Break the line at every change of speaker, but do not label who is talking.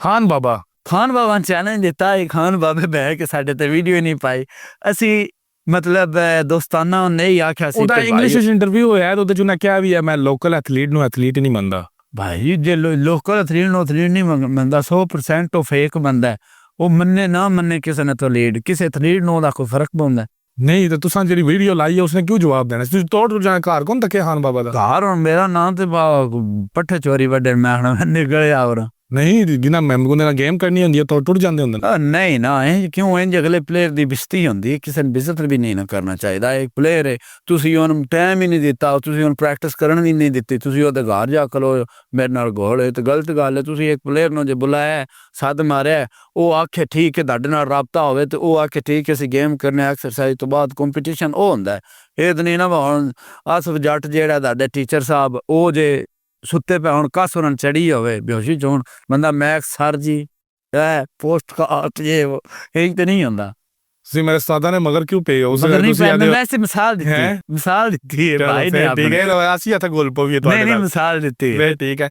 ਖਾਨ ਬਾਬਾ
ਖਾਨ ਬਾਬਾ challenge ਦਿੱਤਾ ਇਹ ਖਾਨ ਬਾਬੇ ਬਹਿ ਕੇ ਸਾਡੇ ਤੇ ਵੀਡੀਓ ਨਹੀਂ ਪਾਈ ਅਸੀਂ ਮਤਲਬ ਦੋਸਤਾਨਾ ਨਹੀਂ ਆਖਿਆ ਸੀ
ਉਹਦਾ
ਤੇ
ਇੰਗਲਿਸ਼
ਭਾਈ
ਵਿੱਚ ਇੰਟਰਵਿਊ ਹੋਇਆ ਤੇ ਉਹਦੇ ਚ ਉਹਨੇ ਕਿਹਾ ਵੀ ਹੈ ਮੈਂ ਲੋਕਲ ਐਥਲੀਟ ਨੂੰ ਐਥਲੀਟ ਨਹੀਂ ਮੰਨਦਾ।
ਭਾਈ ਜੇ ਲੋਕਲ ਐਥਲੀਟ ਨੂੰ ਐਥਲੀਟ ਨਹੀਂ ਮੰਨਦਾ 100% ਉਹ ਫੇਕ ਬੰਦਾ ਉਹ ਮੰਨੇ ਨਾ ਮੰਨੇ ਕਿਸੇ ਨੇ ਐਥਲੀਟ ਕਿਸੇ ਐਥਲੀਟ ਨੂੰ ਉਹਦਾ ਕੋਈ ਫਰਕ ਪੈਂਦਾ
ਨਹੀਂ ਤੇ ਤੁਸੀਂ ਜਿਹੜੀ ਵੀਡੀਓ ਲਾਈ ਹੈ ਉਸਨੇ ਕਿਉਂ ਜਵਾਬ ਦੇਣਾ ਤੁਸੀਂ ਤੋੜ ਜਾਣਾ ਘਰ ਕੌਣ ਤੱਕੇ ਖਾਨ ਬਾਬਾ ਦਾ
ਘਰ ਹੁਣ ਮੇਰਾ ਨਾਂ ਤੇ ਪੱਠੇ ਚੋਰੀ ਵੱਡੇ ਮੈਂ ਆਖਣਾ ਨਿਕਲਿਆ ਹੋਰ
ਨਹੀਂ ਜਿਨ੍ਹਾਂ ਮੈਂਬਰ ਨਾਲ ਗੇਮ ਕਰਨੀ ਹੁੰਦੀ ਹੈ ਤਾਂ ਟੁੱਟ ਜਾਂਦੇ ਹੁੰਦੇ ਨੇ।
ਨਹੀਂ ਨਾ ਇਹ ਕਿਉਂ ਇੰਜ ਅਗਲੇ ਪਲੇਅਰ ਦੀ ਬਿਸਤੀ ਹੁੰਦੀ ਕਿਸੇ ਨੂੰ ਬਿਜ਼ਤ ਵੀ ਨਹੀਂ ਨਾ ਕਰਨਾ ਚਾਹੀਦਾ ਇੱਕ ਪਲੇਅਰ ਹੈ ਤੁਸੀਂ ਉਹਨੂੰ ਟਾਈਮ ਹੀ ਨਹੀਂ ਦਿੱਤਾ ਤੁਸੀਂ ਉਹਨੂੰ ਪ੍ਰੈਕਟਿਸ ਕਰਨ ਵੀ ਨਹੀਂ ਦਿੱਤੀ ਤੁਸੀਂ ਉਹਦੇ ਘਰ ਜਾ ਕਰੋ ਮੇਰੇ ਨਾਲ ਗੋਲ ਹੈ ਤੇ ਗਲਤ ਗੱਲ ਹੈ ਤੁਸੀਂ ਇੱਕ ਪਲੇਅਰ ਨੂੰ ਜੇ ਬੁਲਾਇਆ ਸੱਦ ਮਾਰਿਆ ਉਹ ਆਖੇ ਠੀਕ ਹੈ ਤੁਹਾਡੇ ਨਾਲ ਰਾਬਤਾ ਹੋਵੇ ਤੇ ਉਹ ਆਖੇ ਠੀਕ ਹੈ ਅਸੀਂ ਗੇਮ ਕਰਨੇ ਐਕਸਰਸਾਈਜ਼ ਤੋਂ ਬਾਅਦ ਕੰਪੀਟੀਸ਼ਨ ਉਹ ਹੁੰਦਾ ਇਹ ਤਾਂ ਨਹੀਂ ਨਾ ਹੁਣ ਆਸਫ ਜੱਟ ਜਿਹੜਾ ਤੁਹਾਡੇ ਟੀਚਰ ਸਾਹਿਬ ਉਹ ਜੇ ਸੁੱਤੇ ਪਏ ਹੁਣ ਕਸ ਉਹਨਾਂ ਚੜੀ ਹੋਵੇ ਬੇਹੋਸ਼ੀ ਚ ਹੁਣ ਬੰਦਾ ਮੈਕਸ ਸਰ ਜੀ ਪੋਸਟ ਕਾਰਡ ਜੇ ਇਹ ਤਾਂ ਨਹੀਂ ਹੁੰਦਾ
ਤੁਸੀਂ ਮੇਰੇ ਸਾਦਾ ਨੇ ਮਗਰ ਕਿਉਂ ਪਏ ਹੋ
ਵੈਸੇ ਮਿਸਾਲ ਦਿੱਤੀ ਹੈ ਭਾਈ ਨੇ
ਠੀਕ ਹੈ ਅਸੀਂ ਇੱਥੇ ਗੋਲ ਪਵੀਏ
ਨਹੀਂ ਮਿਸਾਲ ਦਿੱਤੀ
ਠੀਕ ਹੈ।